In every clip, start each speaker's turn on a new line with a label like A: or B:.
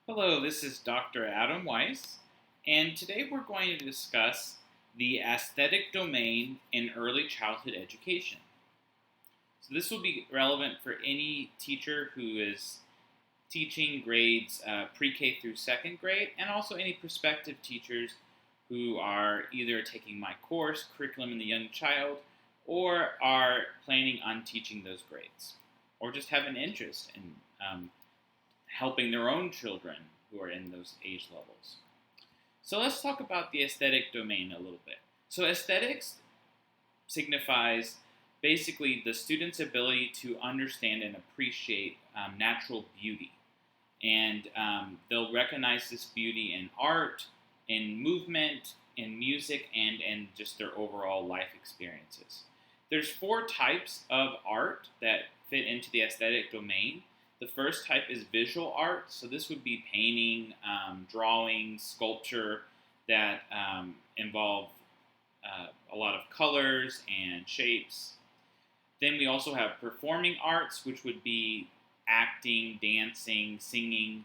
A: Hello, this is Dr. Adam Weiss, and today we're going to discuss the aesthetic domain in early childhood education. So, this will be relevant for any teacher who is teaching grades pre K through second grade, and also any prospective teachers who are either taking my course, Curriculum in the Young Child, or are planning on teaching those grades, or just have an interest in helping their own children who are in those age levels. So let's talk about the aesthetic domain a little bit. So aesthetics signifies basically the student's ability to understand and appreciate natural beauty. And they'll recognize this beauty in art, in movement, in music, and in just their overall life experiences. There's four types of art that fit into the aesthetic domain. The first type is visual art, so this would be painting, drawing, sculpture that involve a lot of colors and shapes. Then we also have performing arts, which would be acting, dancing, singing,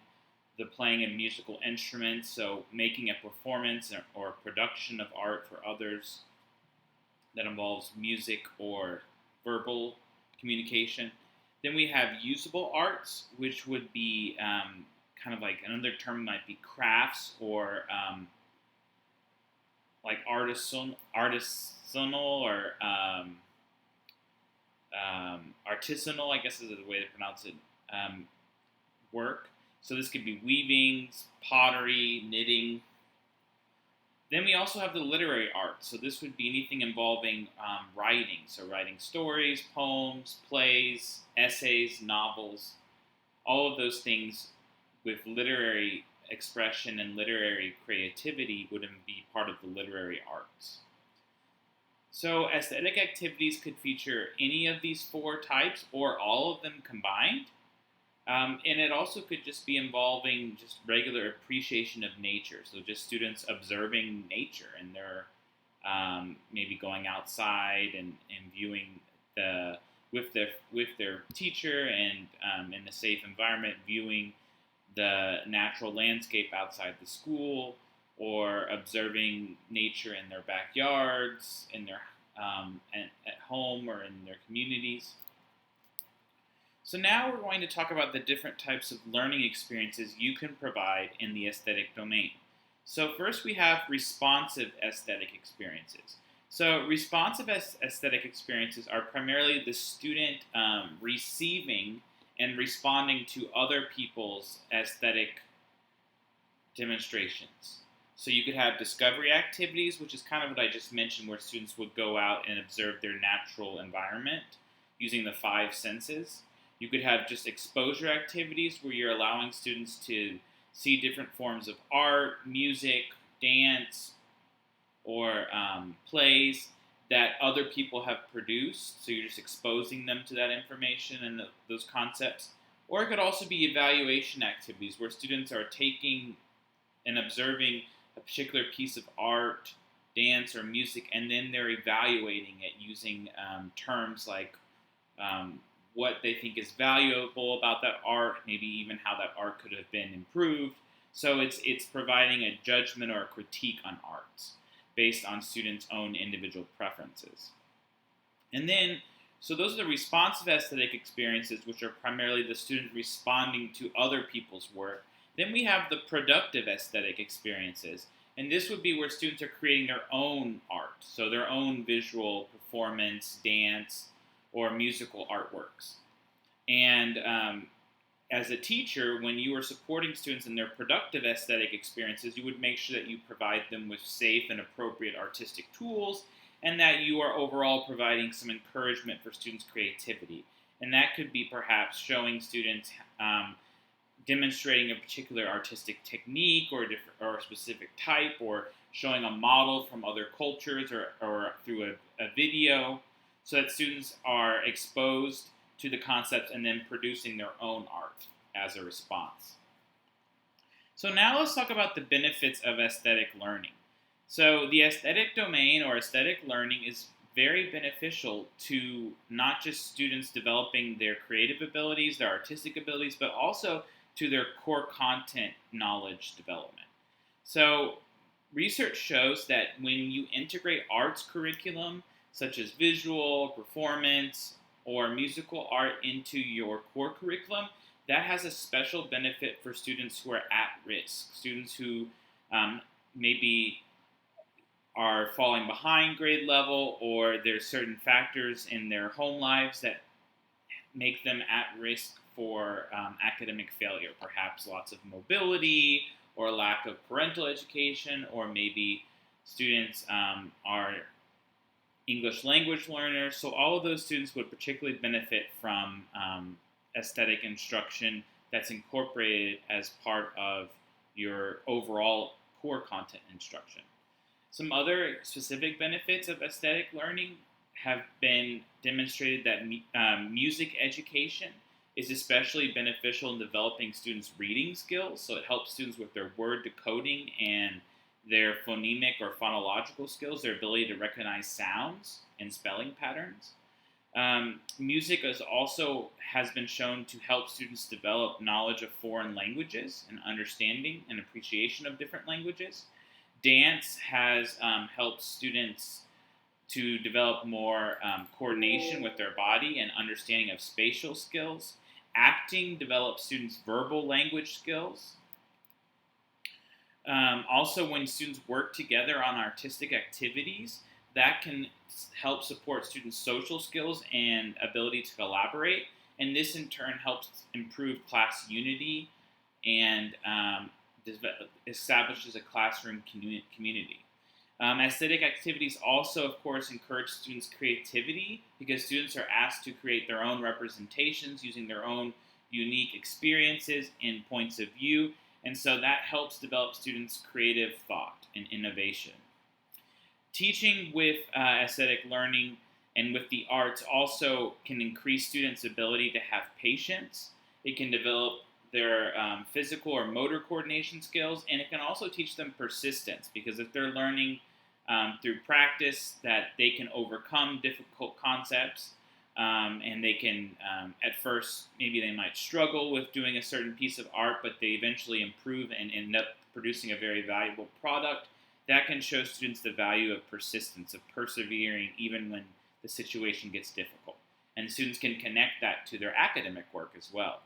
A: the playing of musical instruments, so making a performance or production of art for others that involves music or verbal communication. Then we have usable arts, which would be kind of like another term might be crafts or like artisanal or artisanal, I guess is the way to pronounce it, work. So this could be weaving, pottery, knitting. Then we also have the literary arts. So this would be anything involving writing. So writing stories, poems, plays, essays, novels, all of those things with literary expression and literary creativity would be part of the literary arts. So aesthetic activities could feature any of these four types or all of them combined. And it also could just be involving just regular appreciation of nature. So just students observing nature and they're maybe going outside and viewing with their teacher and in a safe environment, viewing the natural landscape outside the school, or observing nature in their backyards, in their at home or in their communities. So now we're going to talk about the different types of learning experiences you can provide in the aesthetic domain. So first we have responsive aesthetic experiences. So responsive aesthetic experiences are primarily the student receiving and responding to other people's aesthetic demonstrations. So you could have discovery activities, which is kind of what I just mentioned, where students would go out and observe their natural environment using the five senses. You could have just exposure activities where you're allowing students to see different forms of art, music, dance, or plays that other people have produced. So you're just exposing them to that information and those concepts. Or it could also be evaluation activities where students are taking and observing a particular piece of art, dance, or music, and then they're evaluating it using terms like what they think is valuable about that art, maybe even how that art could have been improved. So it's providing a judgment or a critique on arts based on students' own individual preferences. And then, so those are the responsive aesthetic experiences, which are primarily the student responding to other people's work. Then we have the productive aesthetic experiences, and this would be where students are creating their own art, so their own visual performance, dance, or musical artworks. And as a teacher, when you are supporting students in their productive aesthetic experiences, you would make sure that you provide them with safe and appropriate artistic tools, and that you are overall providing some encouragement for students' creativity. And that could be perhaps showing students demonstrating a particular artistic technique or a specific type, or showing a model from other cultures or through a video, so that students are exposed to the concepts and then producing their own art as a response. So now let's talk about the benefits of aesthetic learning. So the aesthetic domain or aesthetic learning is very beneficial to not just students developing their creative abilities, their artistic abilities, but also to their core content knowledge development. So research shows that when you integrate arts curriculum, such as visual, performance, or musical art into your core curriculum, that has a special benefit for students who are at risk, students who maybe are falling behind grade level, or there's certain factors in their home lives that make them at risk for academic failure, perhaps lots of mobility or lack of parental education, or maybe students are English language learners. So all of those students would particularly benefit from aesthetic instruction that's incorporated as part of your overall core content instruction. Some other specific benefits of aesthetic learning have been demonstrated that music education is especially beneficial in developing students' reading skills. So it helps students with their word decoding and their phonemic or phonological skills, their ability to recognize sounds and spelling patterns. Music has been shown to help students develop knowledge of foreign languages and understanding and appreciation of different languages. Dance has helped students to develop more coordination with their body and understanding of spatial skills. Acting develops students' verbal language skills. Also, when students work together on artistic activities, that can help support students' social skills and ability to collaborate. And this, in turn, helps improve class unity and establishes a classroom community. Aesthetic activities also, of course, encourage students' creativity because students are asked to create their own representations using their own unique experiences and points of view. And so that helps develop students' creative thought and innovation. Teaching with aesthetic learning and with the arts also can increase students' ability to have patience. It can develop their physical or motor coordination skills, and it can also teach them persistence, because if they're learning through practice that they can overcome difficult concepts, and they can, at first, maybe they might struggle with doing a certain piece of art, but they eventually improve and end up producing a very valuable product. That can show students the value of persistence, of persevering even when the situation gets difficult. And students can connect that to their academic work as well.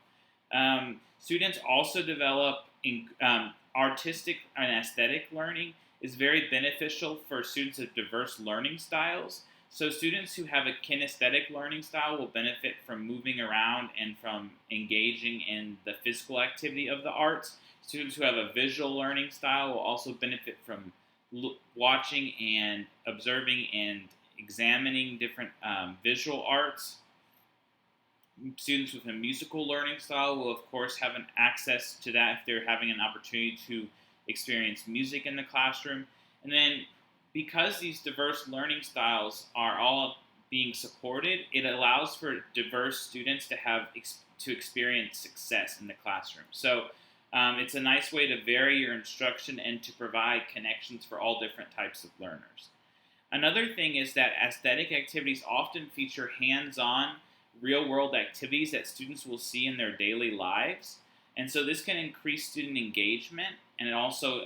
A: Students also develop artistic and aesthetic learning is very beneficial for students of diverse learning styles. So students who have a kinesthetic learning style will benefit from moving around and from engaging in the physical activity of the arts. Students who have a visual learning style will also benefit from watching and observing and examining different visual arts. Students with a musical learning style will, of course, have an access to that if they're having an opportunity to experience music in the classroom. And then, because these diverse learning styles are all being supported, it allows for diverse students to experience success in the classroom. So it's a nice way to vary your instruction and to provide connections for all different types of learners. Another thing is that aesthetic activities often feature hands-on real-world activities that students will see in their daily lives. And so this can increase student engagement, and it also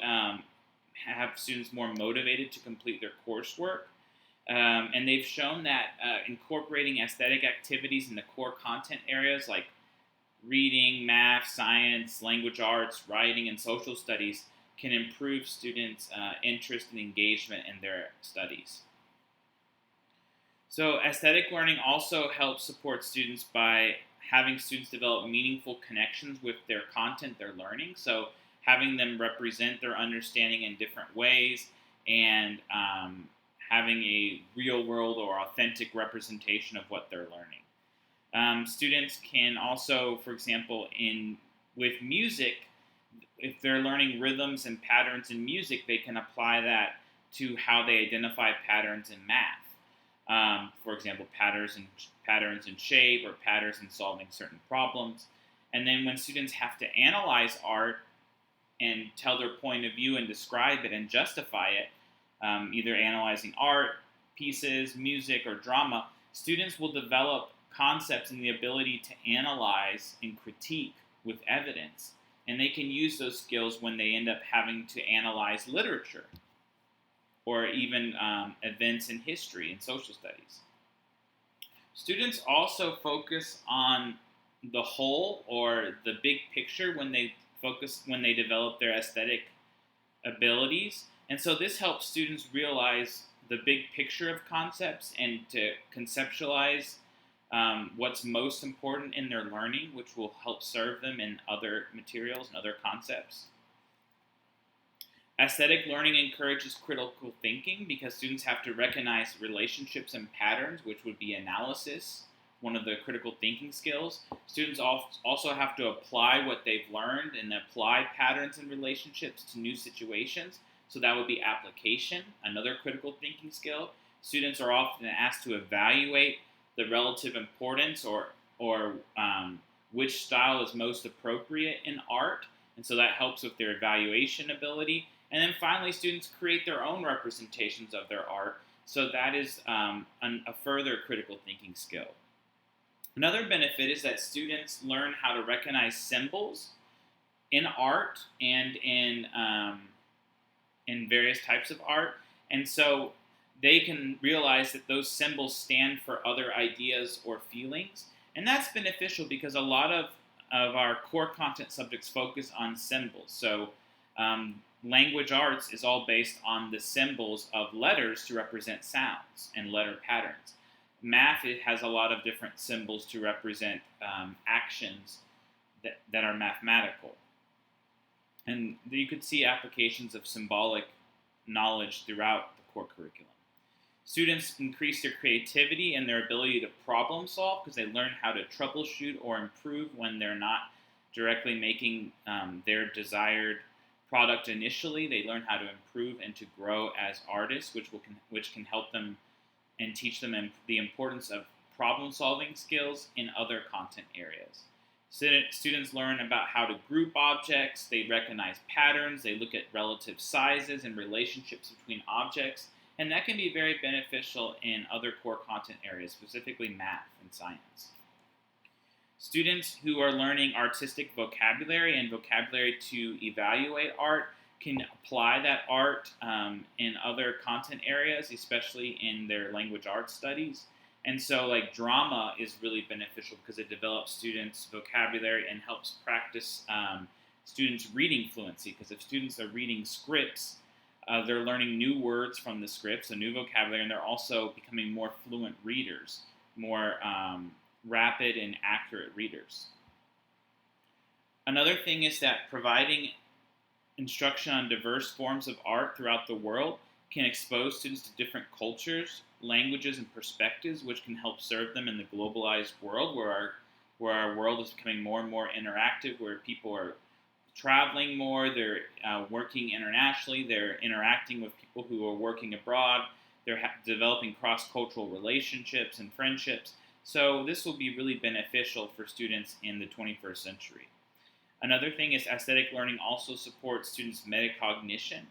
A: have students more motivated to complete their coursework. And they've shown that incorporating aesthetic activities in the core content areas like reading, math, science, language arts, writing, and social studies can improve students' interest and engagement in their studies. So aesthetic learning also helps support students by having students develop meaningful connections with their content they're learning. So having them represent their understanding in different ways and having a real world or authentic representation of what they're learning. Students can also, for example, with music, if they're learning rhythms and patterns in music, they can apply that to how they identify patterns in math. For example, patterns in shape or patterns in solving certain problems. And then when students have to analyze art and tell their point of view and describe it and justify it, either analyzing art, pieces, music, or drama, students will develop concepts and the ability to analyze and critique with evidence. And they can use those skills when they end up having to analyze literature or even events in history and social studies. Students also focus on the whole or the big picture when they develop their aesthetic abilities. And so this helps students realize the big picture of concepts and to conceptualize what's most important in their learning, which will help serve them in other materials and other concepts. Aesthetic learning encourages critical thinking because students have to recognize relationships and patterns, which would be analysis, one of the critical thinking skills. Students also have to apply what they've learned and apply patterns and relationships to new situations. So that would be application, another critical thinking skill. Students are often asked to evaluate the relative importance or which style is most appropriate in art. And so that helps with their evaluation ability. And then finally, students create their own representations of their art. So that is a further critical thinking skill. Another benefit is that students learn how to recognize symbols in art and in various types of art. And so they can realize that those symbols stand for other ideas or feelings. And that's beneficial because a lot of our core content subjects focus on symbols. So language arts is all based on the symbols of letters to represent sounds and letter patterns. Math, it has a lot of different symbols to represent actions that are mathematical. And you could see applications of symbolic knowledge throughout the core curriculum. Students increase their creativity and their ability to problem solve because they learn how to troubleshoot or improve when they're not directly making their desired product initially. They learn how to improve and to grow as artists, which can help them and teach them the importance of problem-solving skills in other content areas. Students learn about how to group objects, they recognize patterns, they look at relative sizes and relationships between objects, and that can be very beneficial in other core content areas, specifically math and science. Students who are learning artistic vocabulary and vocabulary to evaluate art can apply that art in other content areas, especially in their language arts studies. And so like drama is really beneficial because it develops students' vocabulary and helps practice students' reading fluency. Because if students are reading scripts, they're learning new words from the scripts, a new vocabulary, and they're also becoming more fluent readers, more rapid and accurate readers. Another thing is that providing instruction on diverse forms of art throughout the world can expose students to different cultures, languages, and perspectives, which can help serve them in the globalized world where our world is becoming more and more interactive, where people are traveling more, they're working internationally, they're interacting with people who are working abroad, they're developing cross-cultural relationships and friendships. So this will be really beneficial for students in the 21st century. Another thing is aesthetic learning also supports students' metacognition,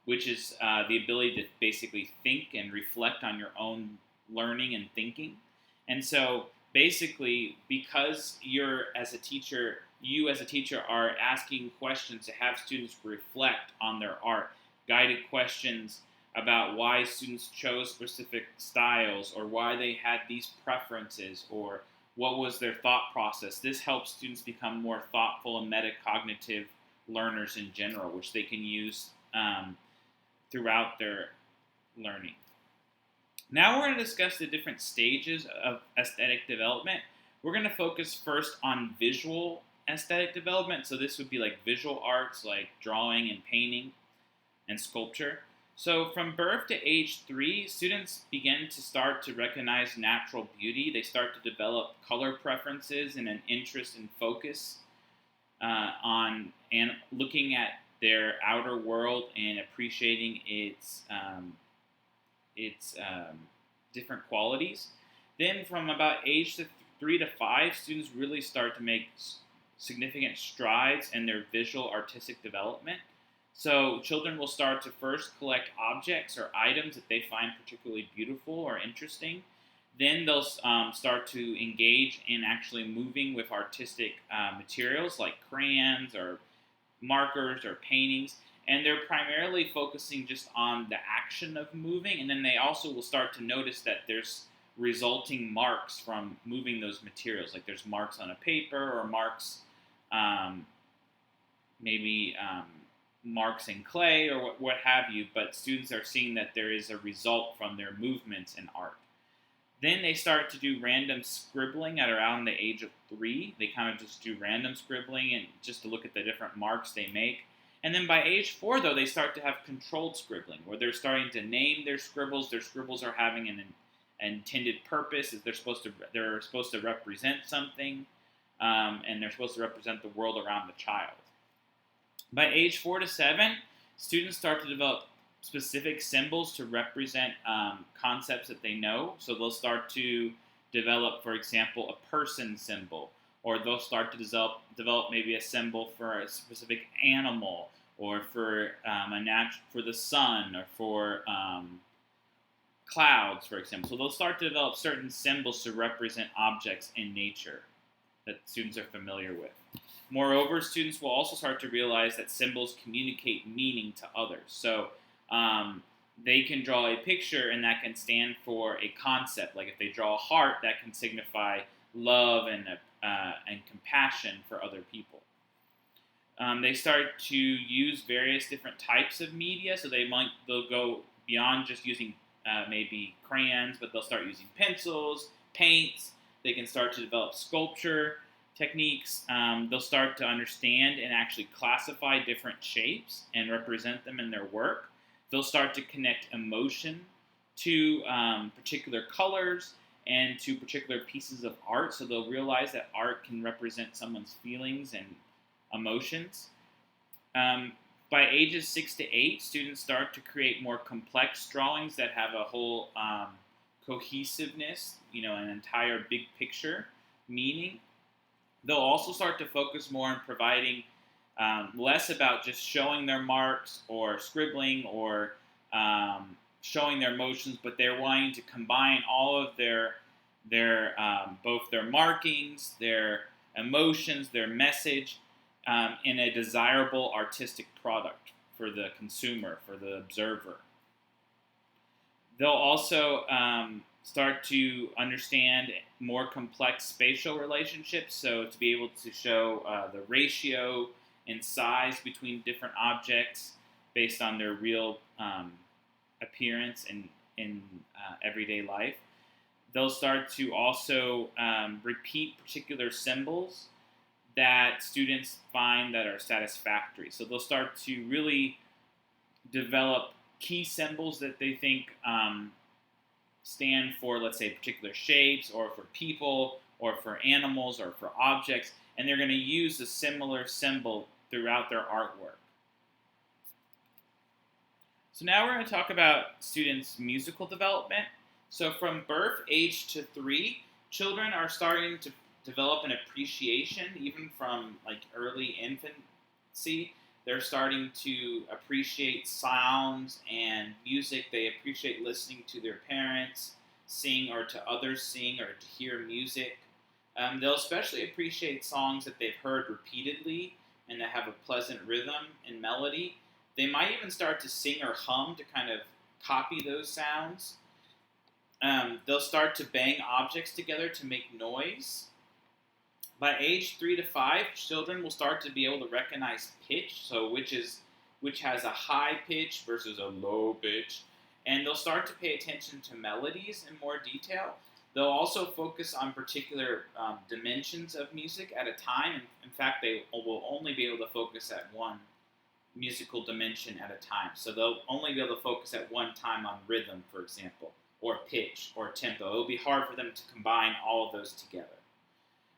A: which is the ability to basically think and reflect on your own learning and thinking. And so basically, because you as a teacher are asking questions to have students reflect on their art, guided questions about why students chose specific styles or why they had these preferences or what was their thought process. This helps students become more thoughtful and metacognitive learners in general, which they can use throughout their learning. Now we're going to discuss the different stages of aesthetic development. We're going to focus first on visual aesthetic development. So this would be like visual arts, like drawing and painting and sculpture. So from birth to age 3, students begin to start to recognize natural beauty. They start to develop color preferences and an interest and focus on and looking at their outer world and appreciating its different qualities. Then from about age 3 to 5, students really start to make significant strides in their visual artistic development. So children will start to first collect objects or items that they find particularly beautiful or interesting. Then they'll start to engage in actually moving with artistic materials like crayons or markers or paintings. And they're primarily focusing just on the action of moving. And then they also will start to notice that there's resulting marks from moving those materials. Like there's marks on a paper or marks, um, maybe marks in clay or what have you. But students are seeing that there is a result from their movements in art. Then they start to do random scribbling at around the age of 3. They kind of just do random scribbling and just to look at the different marks they make. And then by age 4, though, they start to have controlled scribbling, where they're starting to name their scribbles. Their scribbles are having an intended purpose. They're supposed to represent something, and they're supposed to represent the world around the child. By age 4 to 7, students start to develop specific symbols to represent concepts that they know. So they'll start to develop, for example, a person symbol, or they'll start to develop maybe a symbol for a specific animal, or for for the sun, or for clouds, for example. So they'll start to develop certain symbols to represent objects in nature that students are familiar with. Moreover, students will also start to realize that symbols communicate meaning to others. So they can draw a picture and that can stand for a concept. Like if they draw a heart, that can signify love and compassion for other people. They start to use various different types of media, so they'll go beyond just using maybe crayons, but they'll start using pencils, paints. They can start to develop sculpture techniques. They'll start to understand and actually classify different shapes and represent them in their work. They'll start to connect emotion to particular colors and to particular pieces of art. So they'll realize that art can represent someone's feelings and emotions. By ages 6 to 8, students start to create more complex drawings that have a whole cohesiveness, an entire big picture meaning. They'll also start to focus more on providing less about just showing their marks or scribbling or showing their emotions, but they're wanting to combine all of their both their markings, their emotions, their message in a desirable artistic product for the consumer, for the observer. They'll also start to understand more complex spatial relationships, so to be able to show the ratio and size between different objects based on their real appearance in everyday life. They'll start to also repeat particular symbols that students find that are satisfactory. So they'll start to really develop key symbols that they think stand for, let's say, particular shapes, or for people, or for animals, or for objects, and they're going to use a similar symbol throughout their artwork. So now we're going to talk about students' musical development. So from birth age to 3, children are starting to develop an appreciation, even from like early infancy. They're starting to appreciate sounds and music. They appreciate listening to their parents sing, or to others sing, or to hear music. They'll especially appreciate songs that they've heard repeatedly and that have a pleasant rhythm and melody. They might even start to sing or hum to kind of copy those sounds. They'll start to bang objects together to make noise. By age 3 to 5, children will start to be able to recognize pitch, so which has a high pitch versus a low pitch, and they'll start to pay attention to melodies in more detail. They'll also focus on particular dimensions of music at a time. In fact, they will only be able to focus at one musical dimension at a time. So they'll only be able to focus at one time on rhythm, for example, or pitch, or tempo. It'll be hard for them to combine all of those together.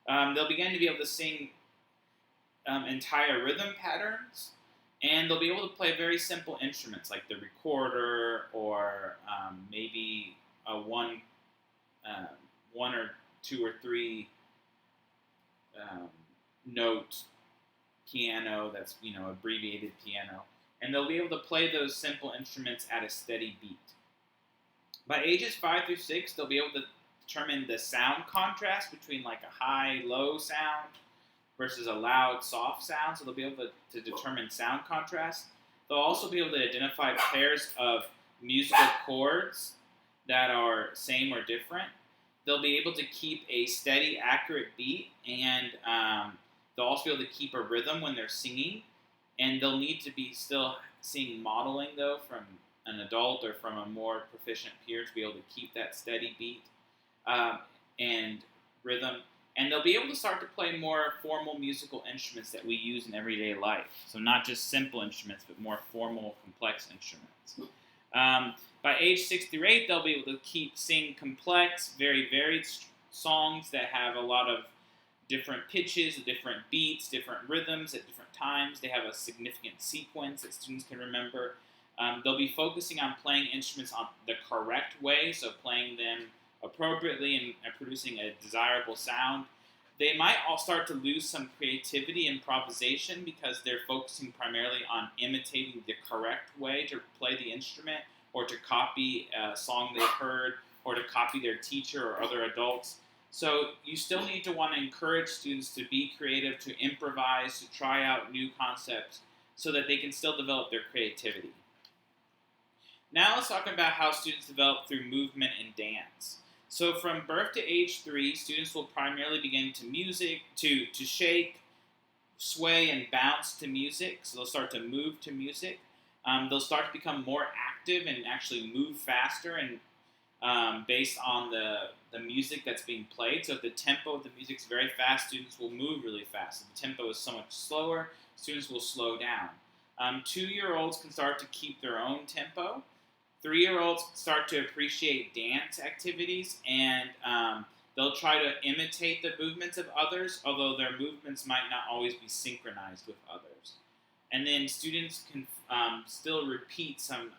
A: They'll begin to be able to sing entire rhythm patterns, and they'll be able to play very simple instruments like the recorder, or maybe a one or two or three note piano that's abbreviated piano, and they'll be able to play those simple instruments at a steady beat. By ages 5 through 6, they'll be able to determine the sound contrast between like a high-low sound versus a loud, soft sound. So they'll be able to determine sound contrast. They'll also be able to identify pairs of musical chords that are same or different. They'll be able to keep a steady, accurate beat, and they'll also be able to keep a rhythm when they're singing. And they'll need to be still seeing modeling, though, from an adult or from a more proficient peer to be able to keep that steady beat and rhythm. And they'll be able to start to play more formal musical instruments that we use in everyday life. So not just simple instruments, but more formal, complex instruments. By age 6 through 8, they'll be able to sing complex, very varied songs that have a lot of different pitches, different beats, different rhythms at different times. They have a significant sequence that students can remember. They'll be focusing on playing instruments on the correct way, so playing them appropriately and producing a desirable sound. They might all start to lose some creativity, improvisation, because they're focusing primarily on imitating the correct way to play the instrument, or to copy a song they've heard, or to copy their teacher or other adults. So you still need to want to encourage students to be creative, to improvise, to try out new concepts, so that they can still develop their creativity. Now let's talk about how students develop through movement and dance. So from birth to age 3, students will primarily begin to shake, sway, and bounce to music. So they'll start to move to music. They'll start to become more active and actually move faster, and based on the music that's being played. So if the tempo of the music is very fast, students will move really fast. If the tempo is so much slower, students will slow down. 2-year-olds can start to keep their own tempo. 3-year-olds start to appreciate dance activities, and they'll try to imitate the movements of others, although their movements might not always be synchronized with others. And then students can still repeat some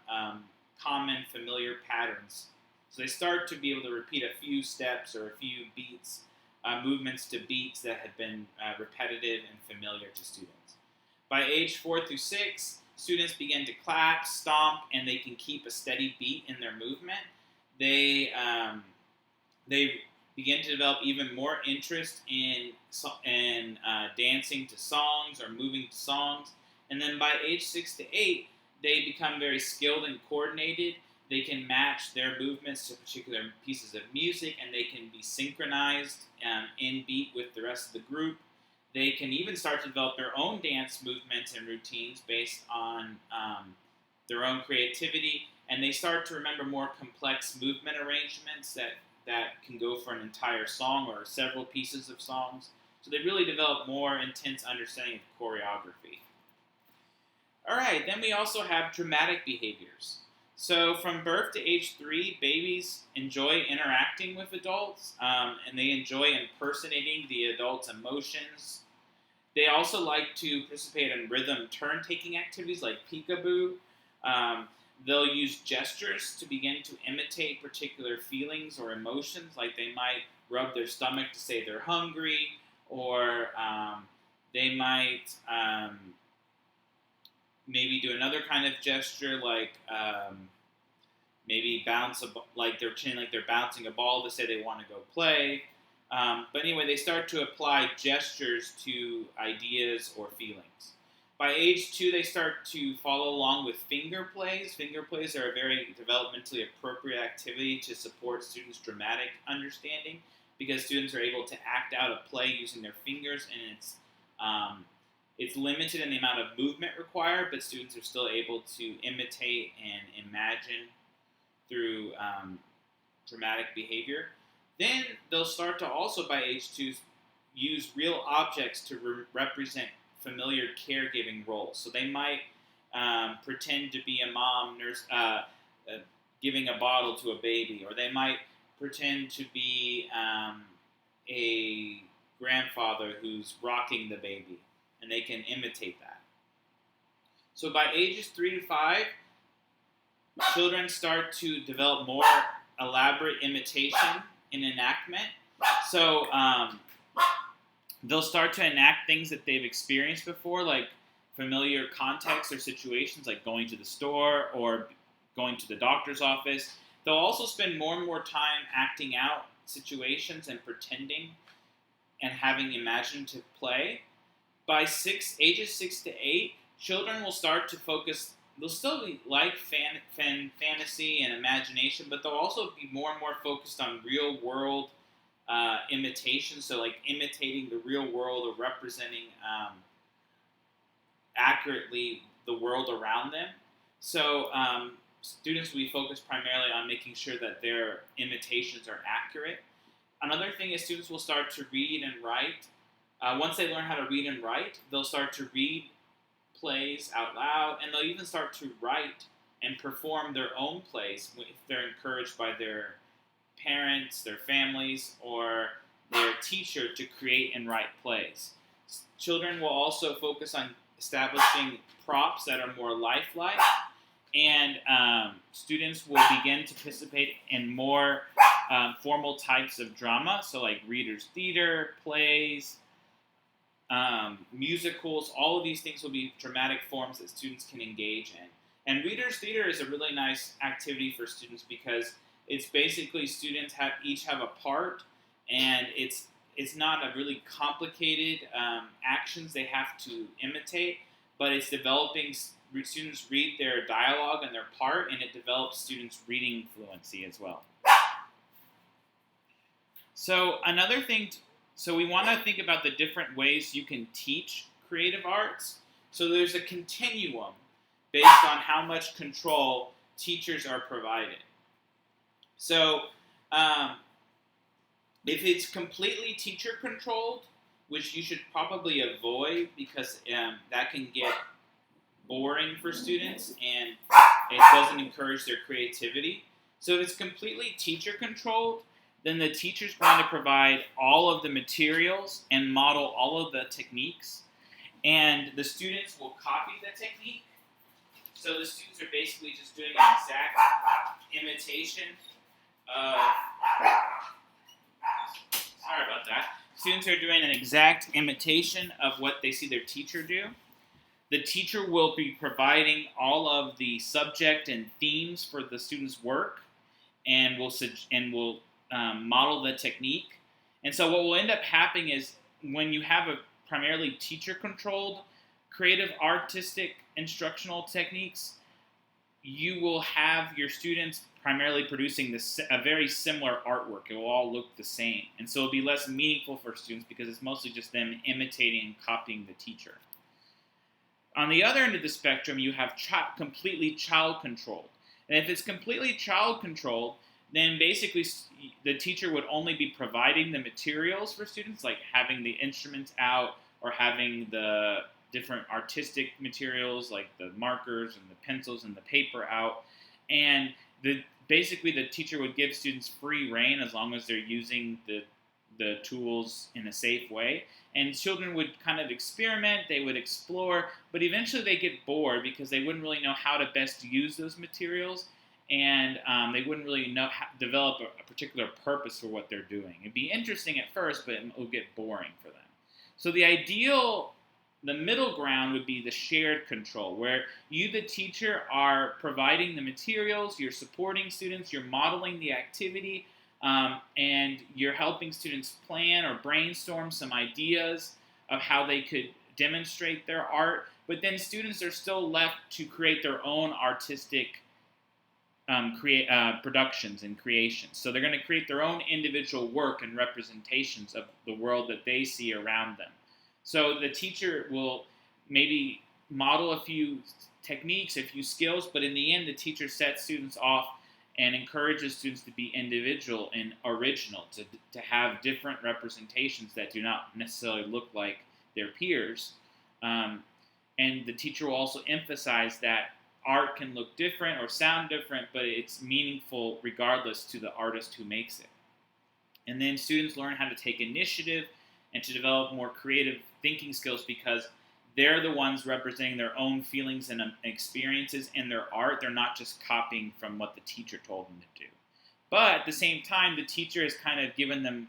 A: common familiar patterns. So they start to be able to repeat a few steps or a few beats, movements to beats that have been repetitive and familiar to students. By age 4 through 6, students begin to clap, stomp, and they can keep a steady beat in their movement. They begin to develop even more interest in dancing to songs or moving to songs. And then by age 6 to 8, they become very skilled and coordinated. They can match their movements to particular pieces of music, and they can be synchronized in beat with the rest of the group. They can even start to develop their own dance movements and routines based on their own creativity, and they start to remember more complex movement arrangements that can go for an entire song or several pieces of songs. So they really develop more intense understanding of choreography. All right, then we also have dramatic behaviors. So from birth to age 3, babies enjoy interacting with adults, and they enjoy impersonating the adult's emotions. They also like to participate in rhythm turn-taking activities like peekaboo. They'll use gestures to begin to imitate particular feelings or emotions, like they might rub their stomach to say they're hungry, or they might maybe do another kind of gesture, like maybe bounce like they're bouncing a ball to say they want to go play. But anyway, they start to apply gestures to ideas or feelings. By age 2, they start to follow along with finger plays. Finger plays are a very developmentally appropriate activity to support students' dramatic understanding, because students are able to act out a play using their fingers, and it's limited in the amount of movement required, but students are still able to imitate and imagine through dramatic behavior. Then they'll start to also, by age 2, use real objects to represent familiar caregiving roles. So they might pretend to be a mom nurse giving a bottle to a baby, or they might pretend to be a grandfather who's rocking the baby, and they can imitate that. So by ages 3 to 5, children start to develop more elaborate imitation and enactment. So they'll start to enact things that they've experienced before, like familiar contexts or situations, like going to the store or going to the doctor's office. They'll also spend more and more time acting out situations and pretending and having imaginative play. By ages 6 to 8, children will start to focus. They'll still be like fantasy and imagination, but they'll also be more and more focused on real world imitation. So like imitating the real world or representing accurately the world around them. So students will be focused primarily on making sure that their imitations are accurate. Another thing is students will start to read and write. Once they learn how to read and write, they'll start to read plays out loud, and they'll even start to write and perform their own plays if they're encouraged by their parents, their families, or their teacher to create and write plays. Children will also focus on establishing props that are more lifelike, and students will begin to participate in more formal types of drama, so like readers' theater, plays, musicals. All of these things will be dramatic forms that students can engage in. And readers' theater is a really nice activity for students because it's basically students each have a part, and it's not a really complicated actions they have to imitate, but it's developing students read their dialogue and their part, and it develops students' reading fluency as well. So another thing, so we want to think about the different ways you can teach creative arts. So there's a continuum based on how much control teachers are provided. So if it's completely teacher-controlled, which you should probably avoid because that can get boring for students and it doesn't encourage their creativity. So if it's completely teacher-controlled, then the teacher's going to provide all of the materials and model all of the techniques, and the students will copy the technique. So the students are basically just doing an exact imitation of... Sorry about that. Students are doing an exact imitation of what they see their teacher do. The teacher will be providing all of the subject and themes for the students' work, and will model the technique. And so what will end up happening is when you have a primarily teacher-controlled creative artistic instructional techniques, you will have your students primarily producing a very similar artwork. It will all look the same. And so it'll be less meaningful for students because it's mostly just them imitating and copying the teacher. On the other end of the spectrum, you have completely child-controlled. And if it's completely child-controlled, then basically the teacher would only be providing the materials for students, like having the instruments out or having the different artistic materials like the markers and the pencils and the paper out. And basically the teacher would give students free rein as long as they're using the tools in a safe way. And children would kind of experiment, they would explore, but eventually they get bored because they wouldn't really know how to best use those materials, and they wouldn't really know how to develop a particular purpose for what they're doing. It'd be interesting at first, but it will get boring for them. So the middle ground would be the shared control, where you, the teacher, are providing the materials, you're supporting students, you're modeling the activity, and you're helping students plan or brainstorm some ideas of how they could demonstrate their art, but then students are still left to create their own artistic productions and creations. So they're going to create their own individual work and representations of the world that they see around them. So the teacher will maybe model a few techniques, a few skills, but in the end, the teacher sets students off and encourages students to be individual and original, to have different representations that do not necessarily look like their peers. And the teacher will also emphasize that art can look different or sound different, but it's meaningful regardless to the artist who makes it. And then students learn how to take initiative and to develop more creative thinking skills because they're the ones representing their own feelings and experiences in their art. They're not just copying from what the teacher told them to do. But at the same time, the teacher has kind of given them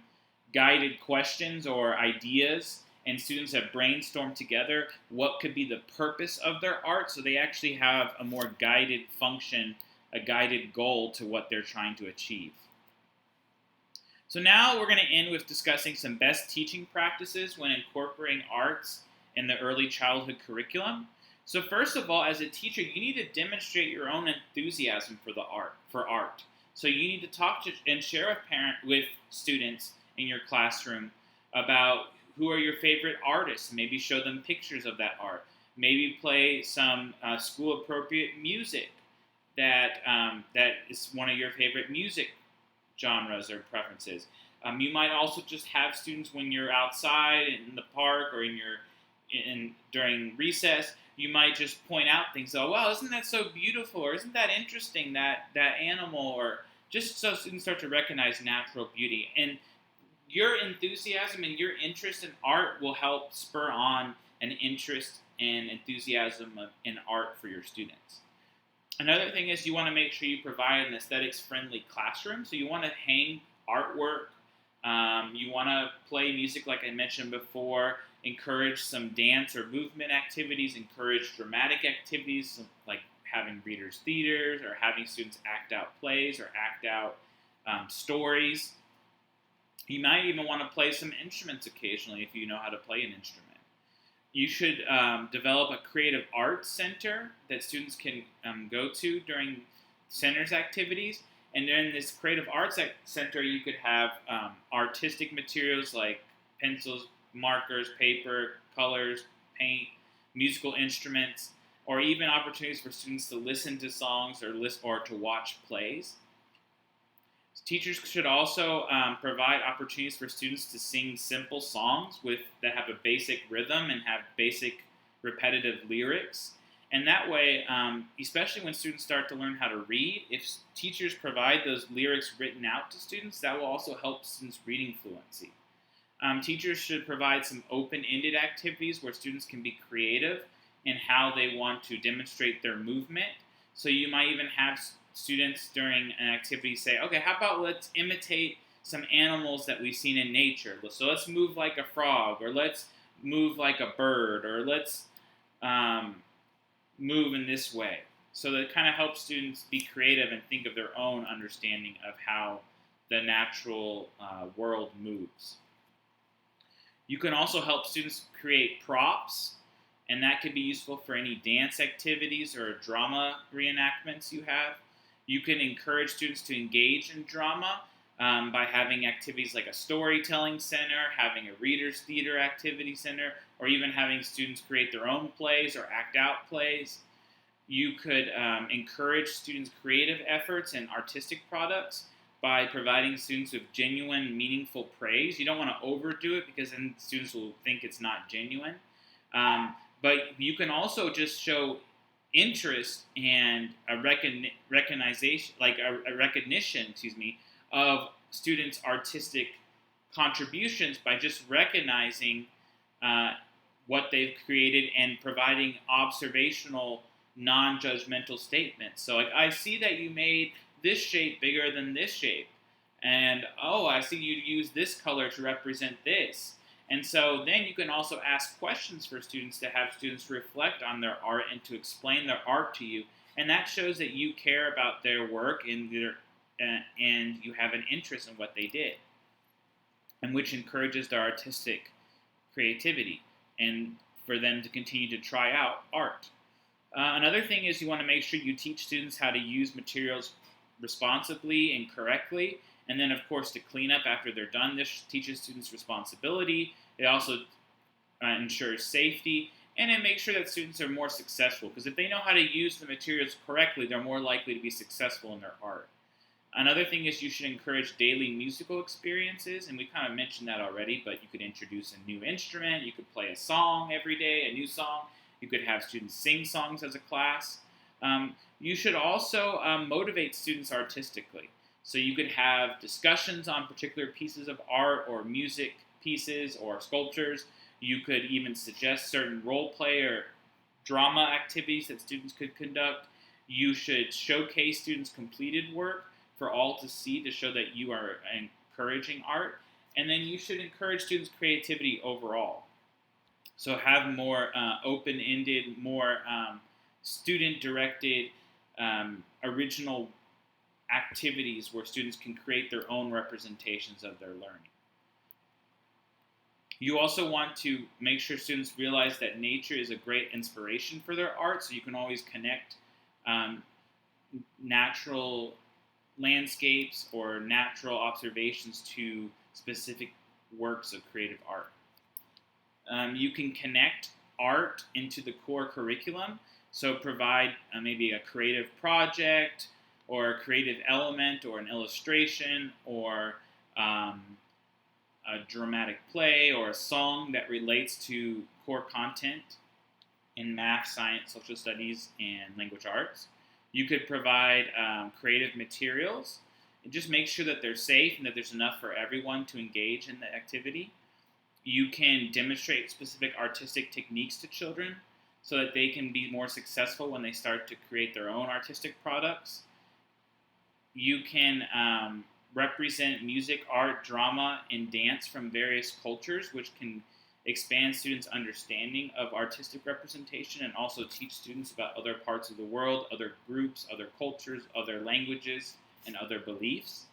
A: guided questions or ideas, and students have brainstormed together what could be the purpose of their art, so they actually have a more guided function, a guided goal to what they're trying to achieve. So now we're going to end with discussing some best teaching practices when incorporating arts in the early childhood curriculum. So first of all, as a teacher, you need to demonstrate your own enthusiasm for art. So you need to talk to and share with students in your classroom about who are your favorite artists. Maybe show them pictures of that art. Maybe play some school-appropriate music that is one of your favorite music genres or preferences. You might also just have students when you're outside in the park or during recess. You might just point out things. Oh, wow, isn't that so beautiful? Or isn't that interesting, that animal? Or just so students start to recognize natural beauty. And your enthusiasm and your interest in art will help spur on an interest and enthusiasm in art for your students. Another thing is you want to make sure you provide an aesthetics-friendly classroom. So you want to hang artwork. You want to play music like I mentioned before, encourage some dance or movement activities, encourage dramatic activities like having readers' theaters or having students act out plays or act out stories. You might even want to play some instruments occasionally if you know how to play an instrument. You should develop a creative arts center that students can go to during center's activities. And during this creative arts center, you could have artistic materials like pencils, markers, paper, colors, paint, musical instruments, or even opportunities for students to listen to songs or to watch plays. Teachers should also provide opportunities for students to sing simple songs that have a basic rhythm and have basic repetitive lyrics. And that way, especially when students start to learn how to read, if teachers provide those lyrics written out to students, that will also help students' reading fluency. Teachers should provide some open-ended activities where students can be creative in how they want to demonstrate their movement. So you might even have students during an activity say, okay, how about let's imitate some animals that we've seen in nature. So let's move like a frog, or let's move like a bird, or let's move in this way. So that kind of helps students be creative and think of their own understanding of how the natural world moves. You can also help students create props, and that can be useful for any dance activities or drama reenactments you have. You can encourage students to engage in drama by having activities like a storytelling center, having a reader's theater activity center, or even having students create their own plays or act out plays. You could encourage students' creative efforts and artistic products by providing students with genuine, meaningful praise. You don't want to overdo it because then students will think it's not genuine. But you can also just show interest and a recognition of students' artistic contributions by just recognizing what they've created and providing observational, non-judgmental statements. So, like, I see that you made this shape bigger than this shape, and I see you use this color to represent this. And so then you can also ask questions for students to have students reflect on their art and to explain their art to you. And that shows that you care about their work and you have an interest in what they did, and which encourages their artistic creativity and for them to continue to try out art. Another thing is you want to make sure you teach students how to use materials responsibly and correctly. And then, of course, to clean up after they're done. This teaches students responsibility. It also ensures safety. And it makes sure that students are more successful. Because if they know how to use the materials correctly, they're more likely to be successful in their art. Another thing is you should encourage daily musical experiences. And we kind of mentioned that already. But you could introduce a new instrument. You could play a song every day, a new song. You could have students sing songs as a class. You should also motivate students artistically. So you could have discussions on particular pieces of art or music pieces or sculptures. You could even suggest certain role play or drama activities that students could conduct. You should showcase students' completed work for all to see to show that you are encouraging art. And then you should encourage students' creativity overall. So have more open-ended, more student-directed, original activities where students can create their own representations of their learning. You also want to make sure students realize that nature is a great inspiration for their art, so you can always connect natural landscapes or natural observations to specific works of creative art. You can connect art into the core curriculum, so provide maybe a creative project or a creative element or an illustration or a dramatic play or a song that relates to core content in math, science, social studies, and language arts. You could provide creative materials and just make sure that they're safe and that there's enough for everyone to engage in the activity. You can demonstrate specific artistic techniques to children so that they can be more successful when they start to create their own artistic products. You can represent music, art, drama, and dance from various cultures, which can expand students' understanding of artistic representation and also teach students about other parts of the world, other groups, other cultures, other languages, and other beliefs.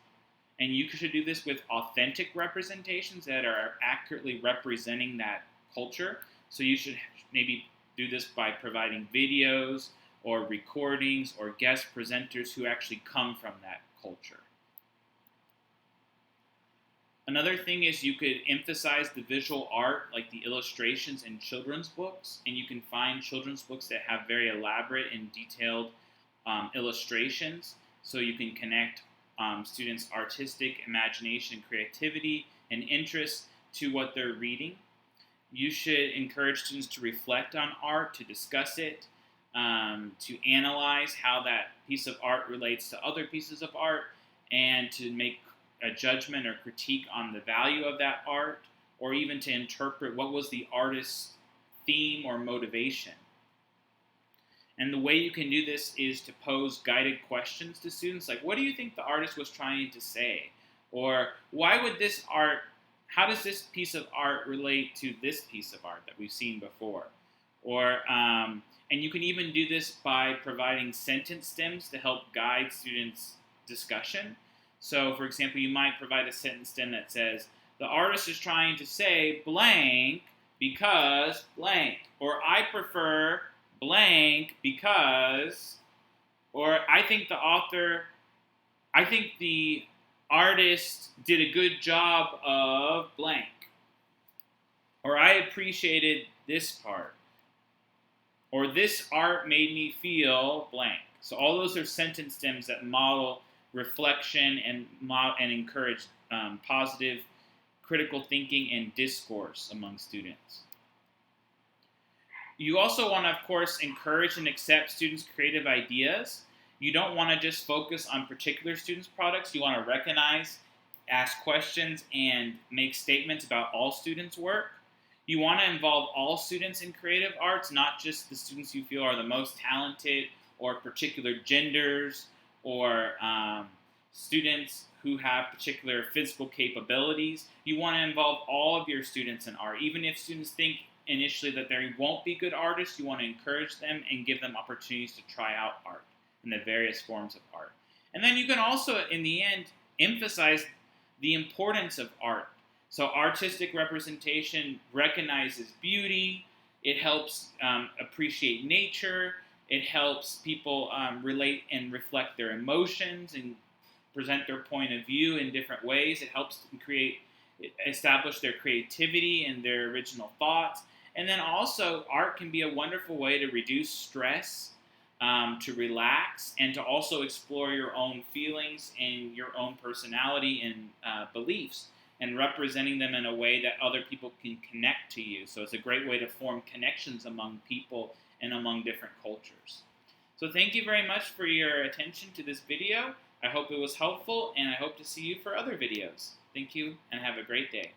A: And you should do this with authentic representations that are accurately representing that culture. So you should maybe do this by providing videos or recordings or guest presenters who actually come from that culture. Another thing is you could emphasize the visual art, like the illustrations in children's books, and you can find children's books that have very elaborate and detailed illustrations, so you can connect students' artistic imagination, creativity, and interest to what they're reading. You should encourage students to reflect on art, to discuss it, to analyze how that piece of art relates to other pieces of art, and to make a judgment or critique on the value of that art, or even to interpret what was the artist's theme or motivation. And the way you can do this is to pose guided questions to students, like, what do you think the artist was trying to say? Or why would this art, how does this piece of art relate to this piece of art that we've seen before? Or, and you can even do this by providing sentence stems to help guide students' discussion. So, for example, you might provide a sentence stem that says, the artist is trying to say blank because blank, or I prefer blank because, or I think the artist did a good job of blank, or I appreciated this part, or this art made me feel blank. So all those are sentence stems that model reflection and encourage positive critical thinking and discourse among students. You also want to, of course, encourage and accept students' creative ideas. You don't want to just focus on particular students' products. You want to recognize, ask questions, and make statements about all students' work. You want to involve all students in creative arts, not just the students you feel are the most talented, or particular genders, or students who have particular physical capabilities. You want to involve all of your students in art. Even if students think initially that they won't be good artists, you want to encourage them and give them opportunities to try out art and the various forms of art. And then you can also, in the end, emphasize the importance of art. So artistic representation recognizes beauty, it helps appreciate nature, it helps people relate and reflect their emotions and present their point of view in different ways. It helps them establish their creativity and their original thoughts. And then also, art can be a wonderful way to reduce stress, to relax, and to also explore your own feelings and your own personality and beliefs, and representing them in a way that other people can connect to you. So it's a great way to form connections among people and among different cultures. So thank you very much for your attention to this video. I hope it was helpful, and I hope to see you for other videos. Thank you, and have a great day.